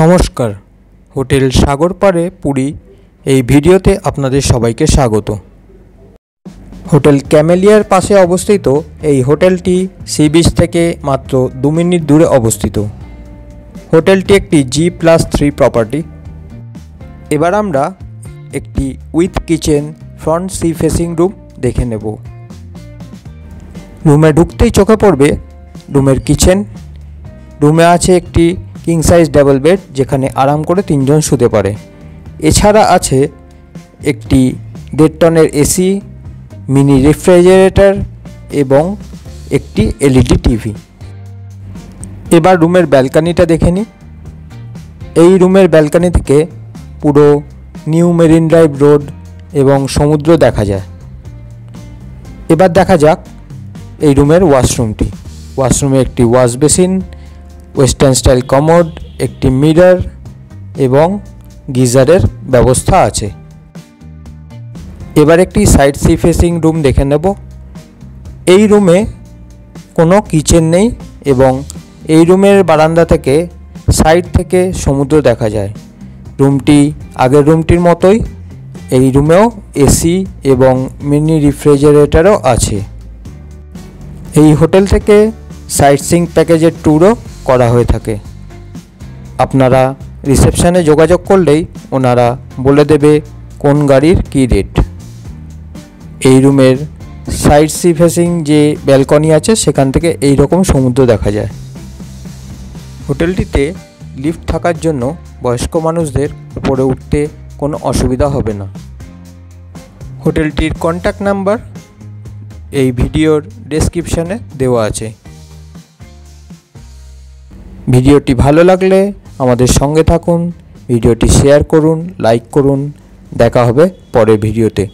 নমস্কার, হোটেল সাগর পাড়ে পুরী এই ভিডিওতে আপনাদের সবাইকে স্বাগত। হোটেল ক্যামেলিয়ার পাশে অবস্থিত এই হোটেলটি সি বিচ থেকে মাত্র 2 মিনিট দূরে অবস্থিত। হোটেলটি একটি G+3 প্রপার্টি। এবার আমরা একটি with kitchen front sea facing room দেখে নেব। রুমে ঢুকতেই চোখে পড়বে রুমের কিচেন। রুমে আছে একটি কিং সাইজ ডাবল বেড, যেখানে আরাম করে 3 জন শুতে পারে। এছাড়া আছে একটি 1.5 টনের এসি, মিনি রেফ্রিজারেটর এবং একটি এলইডি টিভি। এবার রুমের ব্যালকনিটা দেখে নিই। এই রুমের ব্যালকনি থেকে পুরো নিউ মেরিন ড্রাইভ রোড এবং সমুদ্র দেখা যায়। এবার দেখা যাক এই রুমের ওয়াশরুমটি। ওয়াশরুমে একটি wash basin, western style commode, একটি মিরর এবং গিজারের ব্যবস্থা আছে। এবার একটি সাইড সি ফেসিং রুম দেখে নেব। এই রুমে কোনো কিচেন নেই এবং এই রুমের বারান্দা থেকে সাইড থেকে সমুদ্র দেখা যায়। রুমটি আগের রুমটির মতোই। এই রুমেও এসি এবং মিনি রেফ্রিজারেটরও আছে। এই হোটেল থেকে সাইট সিইং প্যাকেজের ট্যুরও করা হয়ে থাকে। আপনারা রিসেপশানে যোগাযোগ করলেই ওনারা বলে দেবে কোন গাড়ির কী রেট। এই রুমের সাইড সি ফেসিং যে ব্যালকনি আছে সেখান থেকে এই রকম সমুদ্র দেখা যায়। হোটেলটিতে লিফট থাকার জন্য বয়স্ক মানুষদের উপরে উঠতে কোনো অসুবিধা হবে না। হোটেলটির কন্ট্যাক্ট নাম্বার এই ভিডিওর ডেসক্রিপশানে দেওয়া আছে। ভিডিওটি ভালো লাগলে আমাদের সঙ্গে থাকুন, ভিডিওটি শেয়ার করুন, লাইক করুন। দেখা হবে পরের ভিডিওতে।